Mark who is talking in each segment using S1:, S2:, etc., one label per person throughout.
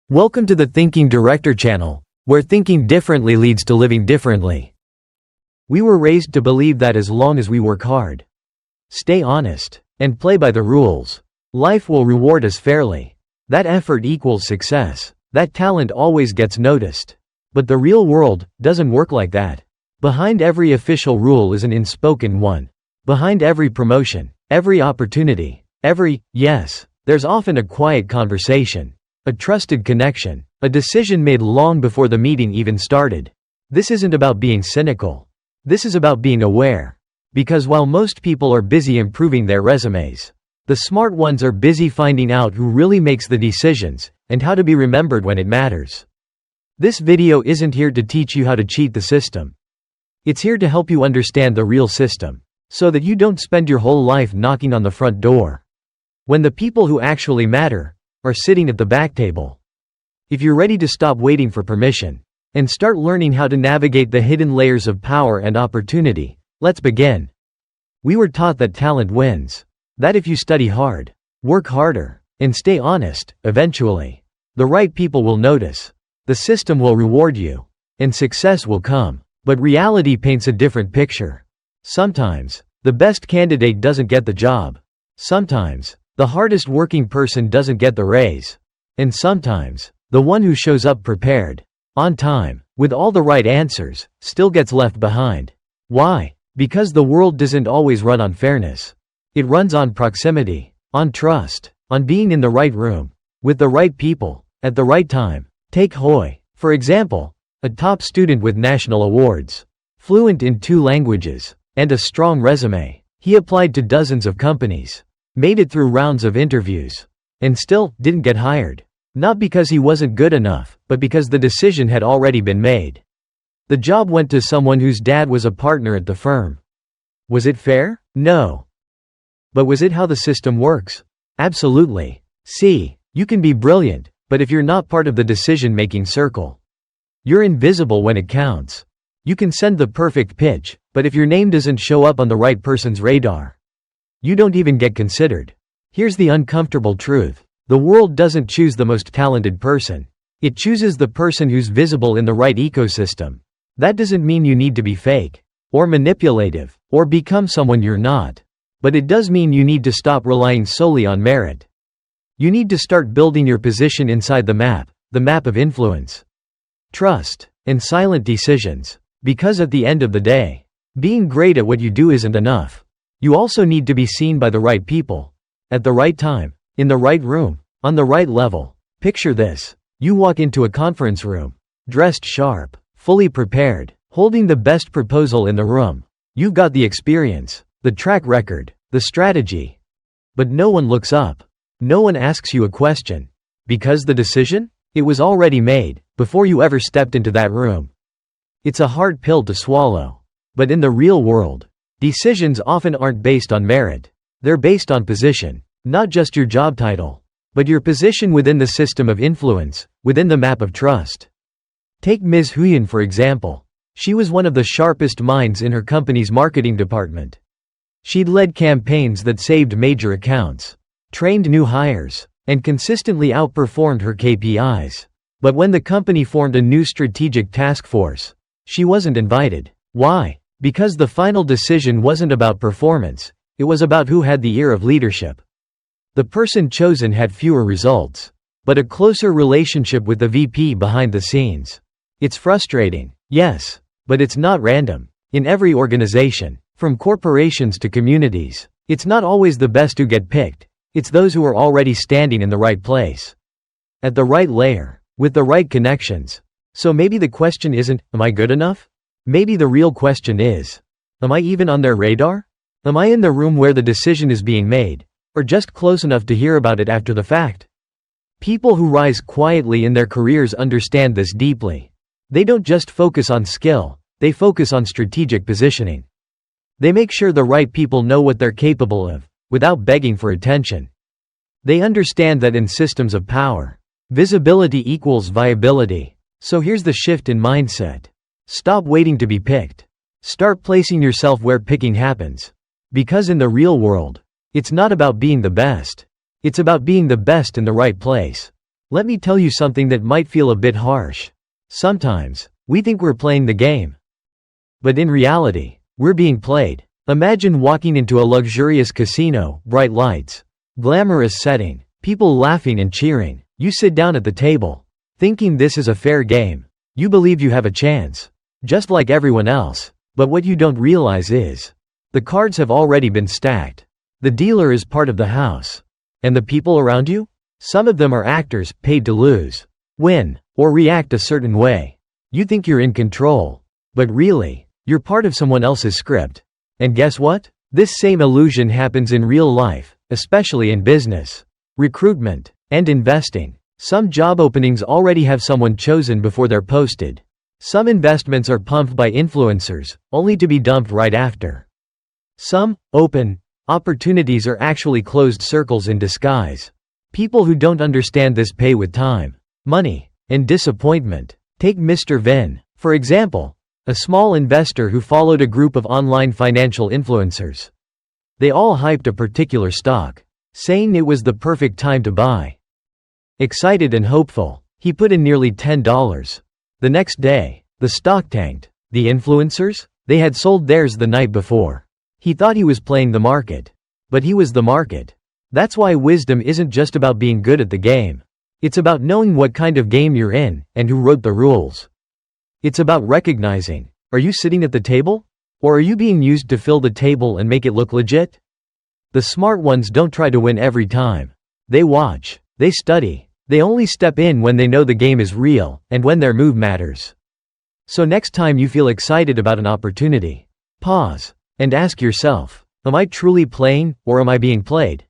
S1: Welcome to the Thinking Director channel, where thinking differently leads to living differently. We were raised to believe that as long as we work hard, stay honest, and play by the rules, life will reward us fairly. That effort equals success. That talent always gets noticed. But the real world doesn't work like that. Behind every official rule is an unspoken one. Behind every promotion, every opportunity, every yes, there's often a quiet conversation. A trusted connection. A decision made long before the meeting even started. This isn't about being cynical. This is about being aware. Because while most people are busy improving their resumes, the smart ones are busy finding out who really makes the decisions, and how to be remembered when it matters. This video isn't here to teach you how to cheat the system. It's here to help you understand the real system, so that you don't spend your whole life knocking on the front door, when the people who actually matter are sitting at the back table. If you're ready to stop waiting for permission, and start learning how to navigate the hidden layers of power and opportunity, let's begin. We were taught that talent wins. That if you study hard, work harder, and stay honest, eventually, the right people will notice. The system will reward you, and success will come. But reality paints a different picture. Sometimes, the best candidate doesn't get the job. Sometimes, the hardest working person doesn't get the raise. And sometimes, the one who shows up prepared, on time, with all the right answers, still gets left behind. Why? Because the world doesn't always run on fairness. It runs on proximity, on trust, on being in the right room, with the right people, at the right time. Take Hoy, for example, a top student with national awards, fluent in 2 languages, and a strong resume. He applied to dozens of companies, made it through rounds of interviews, and still didn't get hired. Not because he wasn't good enough, but because the decision had already been made. The job went to someone whose dad was a partner at the firm. Was it fair? No. But was it how the system works? Absolutely. See, you can be brilliant, but if you're not part of the decision-making circle, you're invisible when it counts. You can send the perfect pitch, but if your name doesn't show up on the right person's radar, you don't even get considered. Here's the uncomfortable truth. The world doesn't choose the most talented person. It chooses the person who's visible in the right ecosystem. That doesn't mean you need to be fake, or manipulative, or become someone you're not. But it does mean you need to stop relying solely on merit. You need to start building your position inside the map of influence, trust, and silent decisions. Because at the end of the day, being great at what you do isn't enough. You also need to be seen by the right people, at the right time, in the right room, on the right level. Picture this. You walk into a conference room, dressed sharp, fully prepared, holding the best proposal in the room. You've got the experience, the track record, the strategy. But no one looks up. No one asks you a question. Because the decision? It was already made, before you ever stepped into that room. It's a hard pill to swallow. But in the real world, decisions often aren't based on merit. They're based on position. Not just your job title, but your position within the system of influence, within the map of trust. Take Ms. Huyen for example. She was one of the sharpest minds in her company's marketing department. She'd led campaigns that saved major accounts, trained new hires, and consistently outperformed her KPIs. But when the company formed a new strategic task force, she wasn't invited. Why? Because the final decision wasn't about performance, it was about who had the ear of leadership. The person chosen had fewer results, but a closer relationship with the VP behind the scenes. It's frustrating, yes, but it's not random. In every organization, from corporations to communities, it's not always the best who get picked, it's those who are already standing in the right place, at the right layer, with the right connections. So maybe the question isn't, am I good enough? Maybe the real question is, am I even on their radar? Am I in the room where the decision is being made, or just close enough to hear about it after the fact? People who rise quietly in their careers understand this deeply. They don't just focus on skill, they focus on strategic positioning. They make sure the right people know what they're capable of, without begging for attention. They understand that in systems of power, visibility equals viability. So here's the shift in mindset. Stop waiting to be picked. Start placing yourself where picking happens. Because in the real world, it's not about being the best. It's about being the best in the right place. Let me tell you something that might feel a bit harsh. Sometimes, we think we're playing the game. But in reality, we're being played. Imagine walking into a luxurious casino, bright lights, glamorous setting, people laughing and cheering. You sit down at the table, thinking this is a fair game. You believe you have a chance, just like everyone else. But what you don't realize is, the cards have already been stacked. The dealer is part of the house. And the people around you? Some of them are actors, paid to lose, win, or react a certain way. You think you're in control. But really, you're part of someone else's script. And guess what? This same illusion happens in real life, especially in business, recruitment, and investing. Some job openings already have someone chosen before they're posted. Some investments are pumped by influencers, only to be dumped right after. Some open opportunities are actually closed circles in disguise. People who don't understand this pay with time, money, and disappointment. Take Mr. Vin, for example, a small investor who followed a group of online financial influencers. They all hyped a particular stock, saying it was the perfect time to buy. Excited and hopeful, he put in nearly $10. The next day, the stock tanked. The influencers? They had sold theirs the night before. He thought he was playing the market. But he was the market. That's why wisdom isn't just about being good at the game. It's about knowing what kind of game you're in, and who wrote the rules. It's about recognizing, are you sitting at the table? Or are you being used to fill the table and make it look legit? The smart ones don't try to win every time. They watch, they study, they only step in when they know the game is real, and when their move matters. So next time you feel excited about an opportunity, pause, and ask yourself, am I truly playing, or am I being played?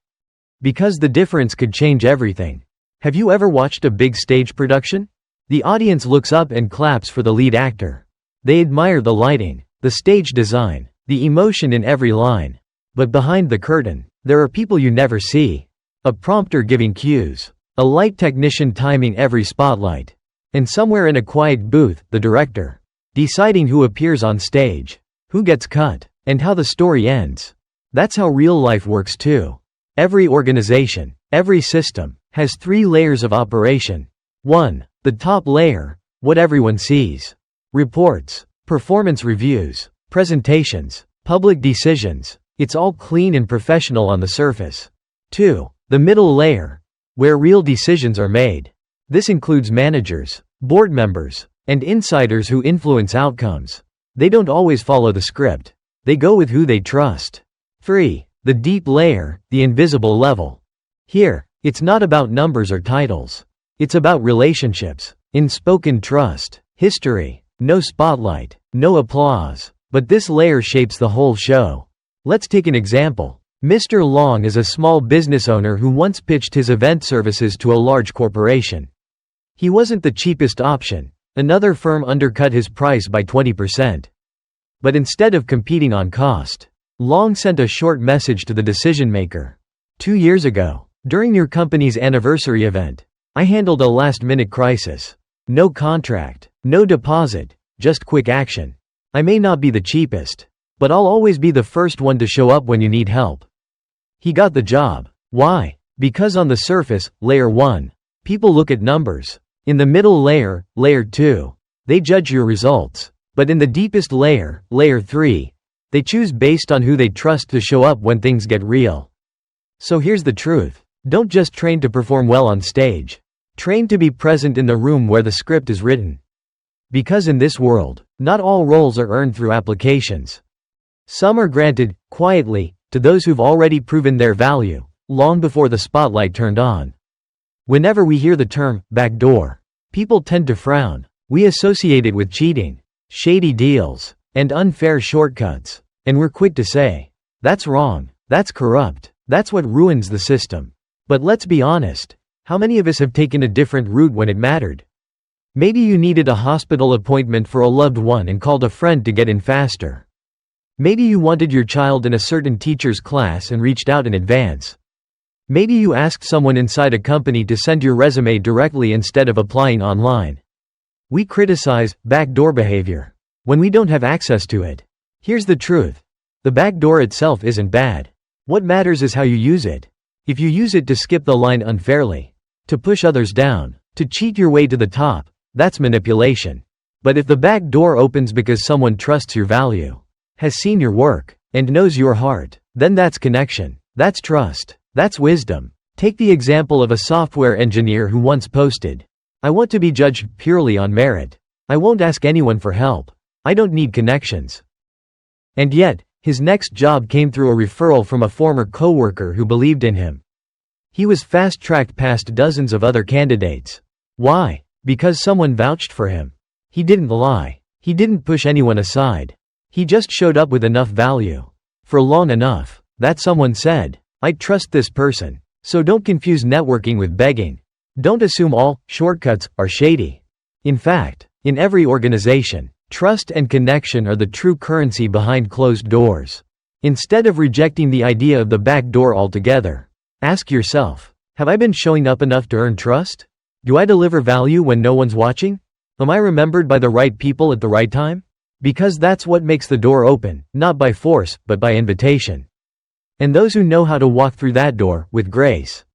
S1: Because the difference could change everything. Have you ever watched a big stage production? The audience looks up and claps for the lead actor. They admire the lighting, the stage design, the emotion in every line. But behind the curtain, there are people you never see. A prompter giving cues, a light technician timing every spotlight, and somewhere in a quiet booth, the director, deciding who appears on stage, who gets cut, and how the story ends. That's how real life works too. Every organization, every system, has 3 layers of operation. 1. The top layer, what everyone sees. Reports, performance reviews, presentations, public decisions. It's all clean and professional on the surface. 2. The middle layer, where real decisions are made. This includes managers, board members, and insiders who influence outcomes. They don't always follow the script. They go with who they trust. 3. The deep layer, the invisible level. Here, it's not about numbers or titles. It's about relationships, unspoken trust, history, no spotlight, no applause. But this layer shapes the whole show. Let's take an example. Mr. Long is a small business owner who once pitched his event services to a large corporation. He wasn't the cheapest option. Another firm undercut his price by 20%. But instead of competing on cost, Long sent a short message to the decision maker. 2 years ago, during your company's anniversary event, I handled a last-minute crisis. No contract, no deposit, just quick action. I may not be the cheapest, but I'll always be the first one to show up when you need help. He got the job. Why? Because on the surface, layer 1, people look at numbers. In the middle layer, layer 2, they judge your results. But in the deepest layer, layer 3, they choose based on who they trust to show up when things get real. So here's the truth. Don't just train to perform well on stage. Train to be present in the room where the script is written. Because in this world, not all roles are earned through applications. Some are granted, quietly, to those who've already proven their value, long before the spotlight turned on. Whenever we hear the term, backdoor, people tend to frown. We associate it with cheating, shady deals, and unfair shortcuts. And we're quick to say, that's wrong, that's corrupt, that's what ruins the system. But let's be honest, how many of us have taken a different route when it mattered? Maybe you needed a hospital appointment for a loved one and called a friend to get in faster. Maybe you wanted your child in a certain teacher's class and reached out in advance. Maybe you asked someone inside a company to send your resume directly instead of applying online. We criticize backdoor behavior when we don't have access to it. Here's the truth. The backdoor itself isn't bad. What matters is how you use it. If you use it to skip the line unfairly, to push others down, to cheat your way to the top. That's manipulation. But if the back door opens because someone trusts your value, has seen your work, and knows your heart, then that's connection. That's trust. That's wisdom. Take the example of a software engineer who once posted, "I want to be judged purely on merit. I won't ask anyone for help. I don't need connections." And yet, his next job came through a referral from a former coworker who believed in him. He was fast-tracked past dozens of other candidates. Why? Because someone vouched for him. He didn't lie. He didn't push anyone aside. He just showed up with enough value. For long enough that someone said, "I trust this person." So don't confuse networking with begging. Don't assume all shortcuts are shady. In fact, in every organization, trust and connection are the true currency behind closed doors. Instead of rejecting the idea of the back door altogether, ask yourself, have I been showing up enough to earn trust? Do I deliver value when no one's watching? Am I remembered by the right people at the right time? Because that's what makes the door open, not by force, but by invitation. And those who know how to walk through that door, with grace,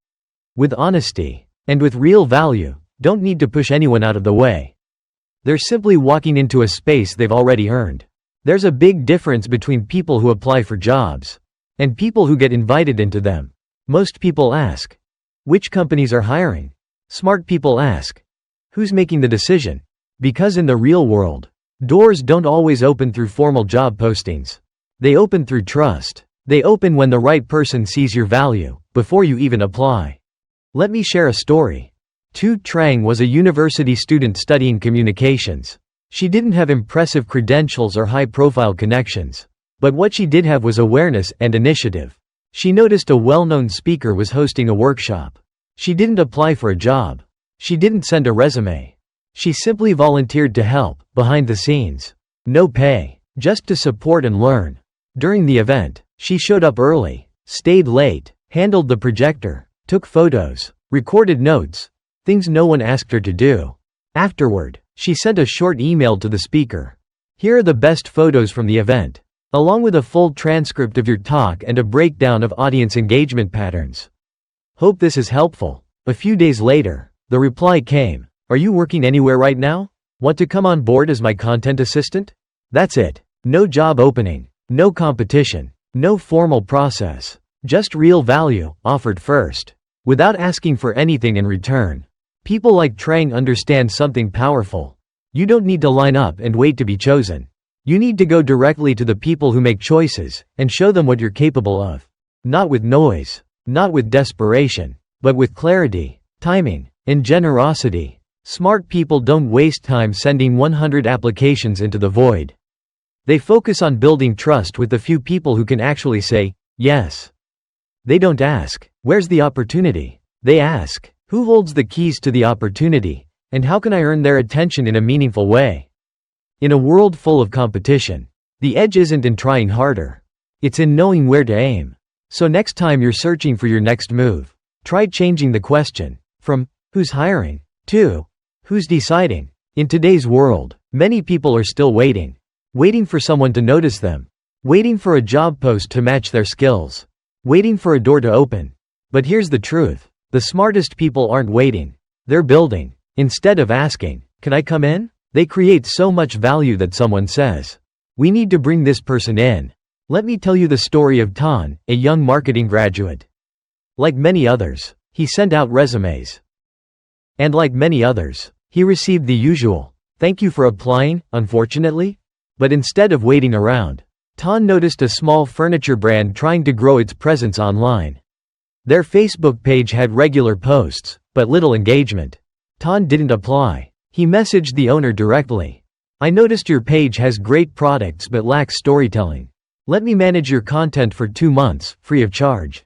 S1: with honesty, and with real value, don't need to push anyone out of the way. They're simply walking into a space they've already earned. There's a big difference between people who apply for jobs and people who get invited into them. Most people ask, which companies are hiring? Smart people ask, who's making the decision? Because in the real world, doors don't always open through formal job postings. They open through trust. They open when the right person sees your value, before you even apply. Let me share a story. Tu Trang was a university student studying communications. She didn't have impressive credentials or high-profile connections. But what she did have was awareness and initiative. She noticed a well-known speaker was hosting a workshop. She didn't apply for a job. She didn't send a resume. She simply volunteered to help, behind the scenes. No pay, just to support and learn. During the event, she showed up early, stayed late, handled the projector, took photos, recorded notes, things no one asked her to do. Afterward, she sent a short email to the speaker. Here are the best photos from the event, along with a full transcript of your talk and a breakdown of audience engagement patterns. Hope this is helpful. A few days later, the reply came, "Are you working anywhere right now? Want to come on board as my content assistant?" That's it. No job opening, no competition. No formal process, just real value, offered first, without asking for anything in return. People like Trang understand something powerful. You don't need to line up and wait to be chosen. You need to go directly to the people who make choices, and show them what you're capable of. Not with noise, not with desperation, but with clarity, timing, and generosity. Smart people don't waste time sending 100 applications into the void. They focus on building trust with the few people who can actually say, yes. They don't ask, where's the opportunity? They ask, who holds the keys to the opportunity, and how can I earn their attention in a meaningful way? In a world full of competition, the edge isn't in trying harder. It's in knowing where to aim. So next time you're searching for your next move, try changing the question from, who's hiring, to, who's deciding? In today's world, many people are still waiting. Waiting for someone to notice them. Waiting for a job post to match their skills. Waiting for a door to open. But here's the truth. The smartest people aren't waiting. They're building. Instead of asking, can I come in? They create so much value that someone says, we need to bring this person in. Let me tell you the story of Tan, a young marketing graduate. Like many others, he sent out resumes. And like many others, he received the usual, thank you for applying, unfortunately. But instead of waiting around, Tan noticed a small furniture brand trying to grow its presence online. Their Facebook page had regular posts, but little engagement. Tan didn't apply. He messaged the owner directly. I noticed your page has great products but lacks storytelling. Let me manage your content for 2 months, free of charge.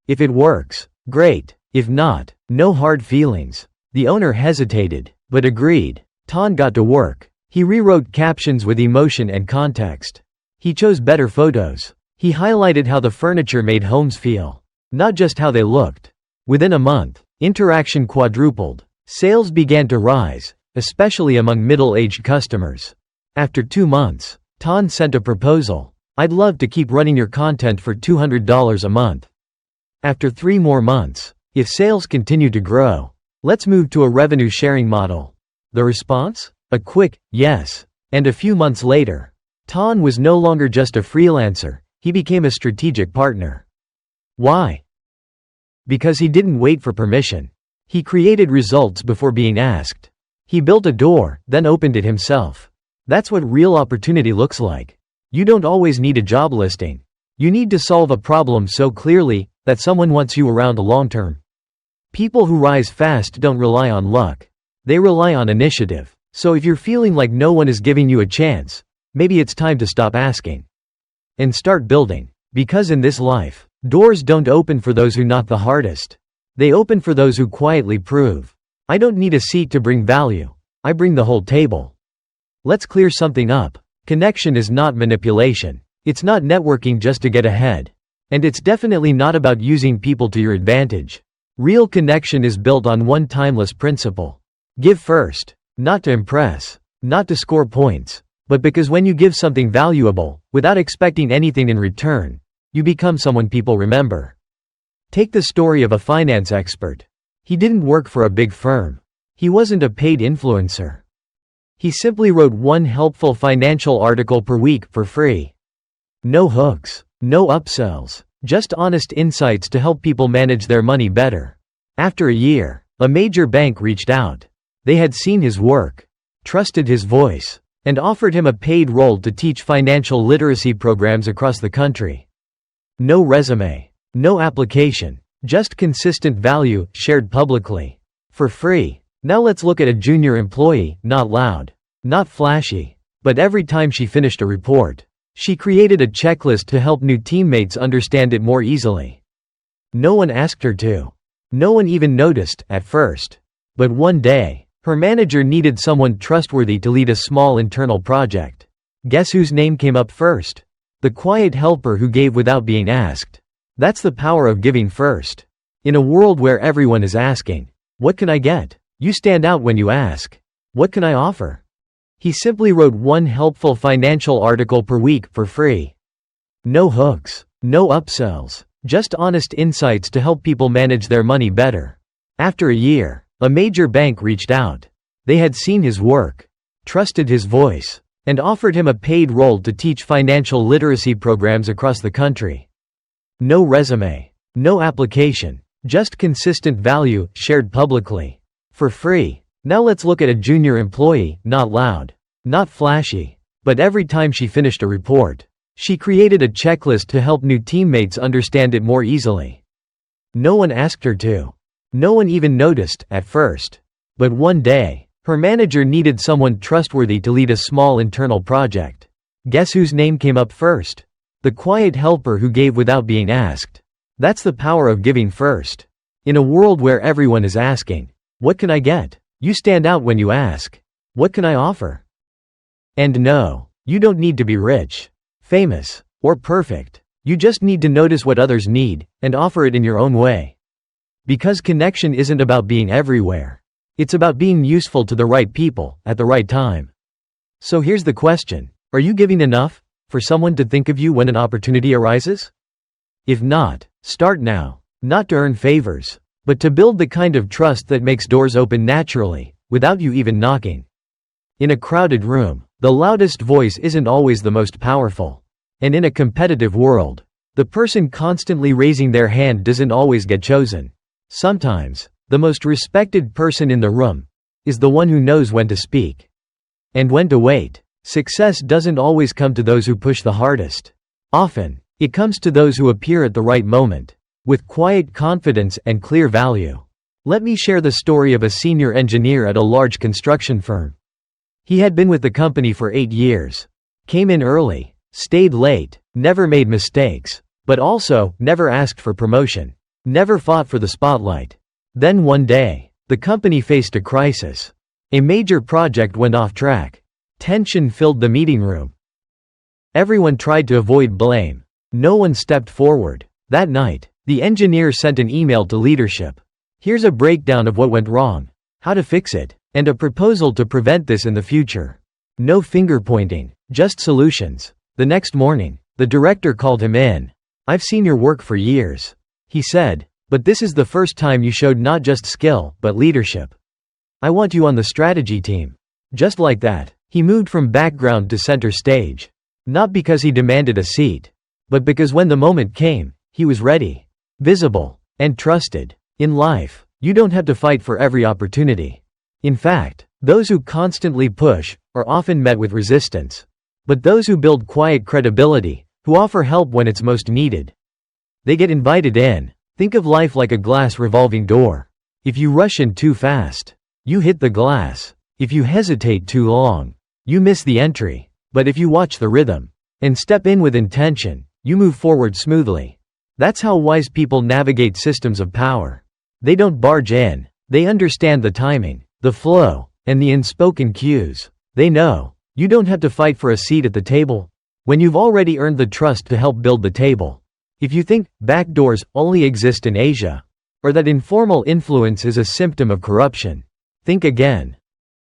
S1: If it works, great. If not, no hard feelings. The owner hesitated, but agreed. Tan got to work. He rewrote captions with emotion and context. He chose better photos. He highlighted how the furniture made homes feel, not just how they looked. Within a month, interaction quadrupled. Sales began to rise, especially among middle-aged customers. After 2 months, Tan sent a proposal. I'd love to keep running your content for $200 a month. After 3 more months, if sales continue to grow, Let's move to a revenue sharing model. The response? A quick, yes. And a few months later, Tan was no longer just a freelancer, he became a strategic partner. Why? Because he didn't wait for permission. He created results before being asked. He built a door, then opened it himself. That's what real opportunity looks like. You don't always need a job listing. You need to solve a problem so clearly that someone wants you around long term. People who rise fast don't rely on luck. They rely on initiative. So if you're feeling like no one is giving you a chance, maybe it's time to stop asking and start building. Because in this life, doors don't open for those who knock the hardest. They open for those who quietly prove, I don't need a seat to bring value. I bring the whole table. Let's clear something up. Connection is not manipulation. It's not networking just to get ahead. And it's definitely not about using people to your advantage. Real connection is built on one timeless principle. Give first. Not to impress. Not to score points. But because when you give something valuable, without expecting anything in return, you become someone people remember. Take the story of a finance expert. He didn't work for a big firm. He wasn't a paid influencer. He simply wrote one helpful financial article per week for free. No hooks, no upsells, just honest insights to help people manage their money better. After a year, a major bank reached out. They had seen his work, trusted his voice, and offered him a paid role to teach financial literacy programs across the country. No resume, no application, just consistent value shared publicly. For free. Now let's look at a junior employee, not loud, not flashy, but every time she finished a report, she created a checklist to help new teammates understand it more easily. No one asked her to. No one even noticed, at first. But one day, her manager needed someone trustworthy to lead a small internal project. Guess whose name came up first? The quiet helper who gave without being asked. That's the power of giving first. In a world where everyone is asking, what can I get? You stand out when you ask, what can I offer? He simply wrote one helpful financial article per week for free. No hooks, no upsells, just honest insights to help people manage their money better. After a year, a major bank reached out. They had seen his work, trusted his voice, and offered him a paid role to teach financial literacy programs across the country. No resume, no application, just consistent value shared publicly. For free. Now let's look at a junior employee, not loud, not flashy, but every time she finished a report, she created a checklist to help new teammates understand it more easily. No one asked her to. No one even noticed, at first. But one day, her manager needed someone trustworthy to lead a small internal project. Guess whose name came up first? The quiet helper who gave without being asked. That's the power of giving first. In a world where everyone is asking, what can I get? You stand out when you ask, what can I offer? And no, you don't need to be rich, famous, or perfect. You just need to notice what others need, and offer it in your own way. Because connection isn't about being everywhere. It's about being useful to the right people, at the right time. So here's the question. Are you giving enough for someone to think of you when an opportunity arises? If not, start now. Not to earn favors, but to build the kind of trust that makes doors open naturally, without you even knocking. In a crowded room, the loudest voice isn't always the most powerful. And in a competitive world, the person constantly raising their hand doesn't always get chosen. Sometimes, the most respected person in the room is the one who knows when to speak and when to wait. Success doesn't always come to those who push the hardest. Often, it comes to those who appear at the right moment, with quiet confidence and clear value. Let me share the story of a senior engineer at a large construction firm. He had been with the company for 8 years. Came in early, stayed late, never made mistakes, but also never asked for promotion. Never fought for the spotlight. Then one day, the company faced a crisis. A major project went off track. Tension filled the meeting room. Everyone tried to avoid blame. No one stepped forward. That night, the engineer sent an email to leadership. Here's a breakdown of what went wrong, how to fix it, and a proposal to prevent this in the future. No finger pointing, just solutions. The next morning, the director called him in. I've seen your work for years, he said. But this is the first time you showed not just skill, but leadership. I want you on the strategy team. Just like that, he moved from background to center stage. Not because he demanded a seat, but because when the moment came, he was ready, visible, and trusted. In life, you don't have to fight for every opportunity. In fact, those who constantly push are often met with resistance. But those who build quiet credibility, who offer help when it's most needed, they get invited in. Think of life like a glass revolving door. If you rush in too fast, you hit the glass. If you hesitate too long, you miss the entry. But if you watch the rhythm and step in with intention, you move forward smoothly. That's how wise people navigate systems of power. They don't barge in. They understand the timing, the flow, and the unspoken cues. They know you don't have to fight for a seat at the table when you've already earned the trust to help build the table. If you think backdoors only exist in Asia, or that informal influence is a symptom of corruption, think again.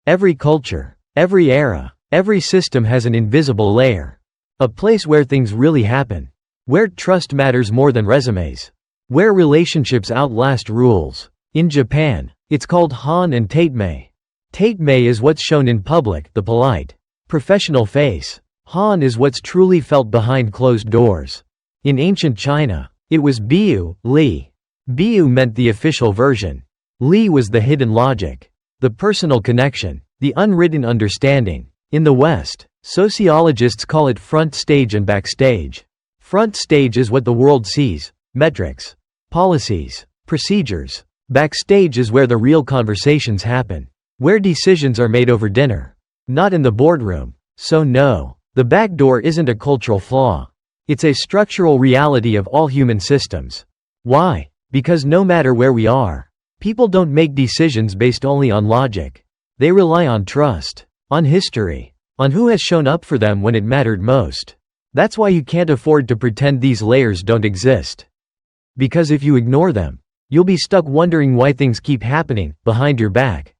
S1: Every culture, every era, every system has an invisible layer. A place where things really happen. Where trust matters more than resumes. Where relationships outlast rules. In Japan, it's called Han and Tate-mei. Tate-mei is what's shown in public, the polite, professional face. Han is what's truly felt behind closed doors. In ancient China, it was Biu, Li. Biu meant the official version. Li was the hidden logic, the personal connection, the unwritten understanding. In the West, sociologists call it front stage and backstage. Front stage is what the world sees, metrics, policies, procedures. Backstage is where the real conversations happen, where decisions are made over dinner, not in the boardroom. So no, the backdoor isn't a cultural flaw. It's a structural reality of all human systems. Why? Because no matter where we are, people don't make decisions based only on logic. They rely on trust, on history, on who has shown up for them when it mattered most. That's why you can't afford to pretend these layers don't exist. Because if you ignore them, you'll be stuck wondering why things keep happening behind your back.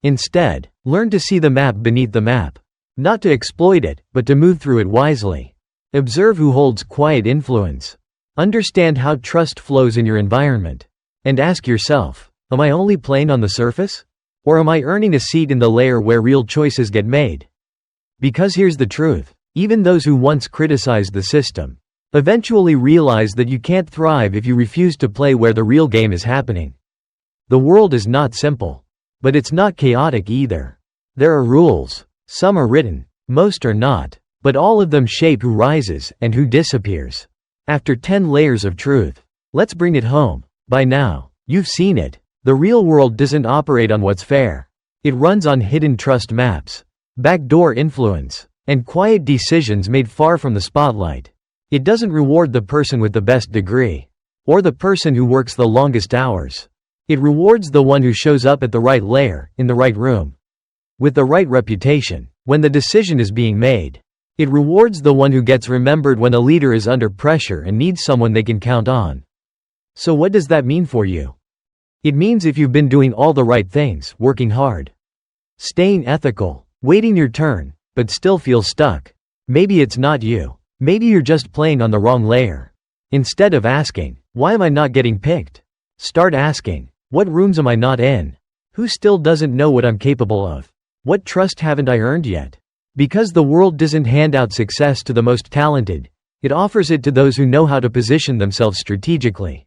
S1: Instead, learn to see the map beneath the map. Not to exploit it, but to move through it wisely. Observe who holds quiet influence. Understand how trust flows in your environment. And ask yourself, am I only playing on the surface? Or am I earning a seat in the layer where real choices get made? Because here's the truth. Even those who once criticized the system eventually realize that you can't thrive if you refuse to play where the real game is happening. The world is not simple. But it's not chaotic either. There are rules. Some are written. Most are not. But all of them shape who rises and who disappears. After 10 layers of truth, let's bring it home. By now, you've seen it. The real world doesn't operate on what's fair. It runs on hidden trust maps, backdoor influence, and quiet decisions made far from the spotlight. It doesn't reward the person with the best degree, or the person who works the longest hours. It rewards the one who shows up at the right layer, in the right room, with the right reputation, when the decision is being made. It rewards the one who gets remembered when a leader is under pressure and needs someone they can count on. So what does that mean for you? It means if you've been doing all the right things, working hard, staying ethical, waiting your turn, but still feel stuck, maybe it's not you. Maybe you're just playing on the wrong layer. Instead of asking, why am I not getting picked? Start asking, what rooms am I not in? Who still doesn't know what I'm capable of? What trust haven't I earned yet? Because the world doesn't hand out success to the most talented, it offers it to those who know how to position themselves strategically.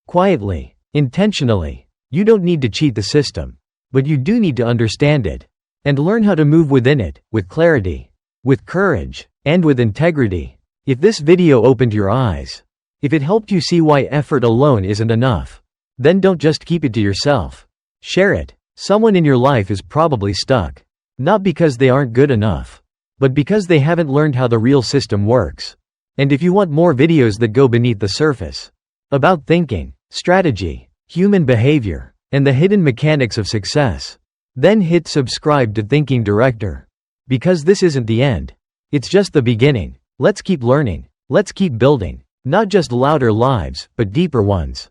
S1: Quietly, intentionally. You don't need to cheat the system. But you do need to understand it. And learn how to move within it, with clarity, with courage, and with integrity. If this video opened your eyes, if it helped you see why effort alone isn't enough, then don't just keep it to yourself. Share it. Someone in your life is probably stuck. Not because they aren't good enough, but because they haven't learned how the real system works. And if you want more videos that go beneath the surface, about thinking, strategy, human behavior, and the hidden mechanics of success, then hit subscribe to Thinking Director. Because this isn't the end. It's just the beginning. Let's keep learning. Let's keep building. Not just louder lives, but deeper ones.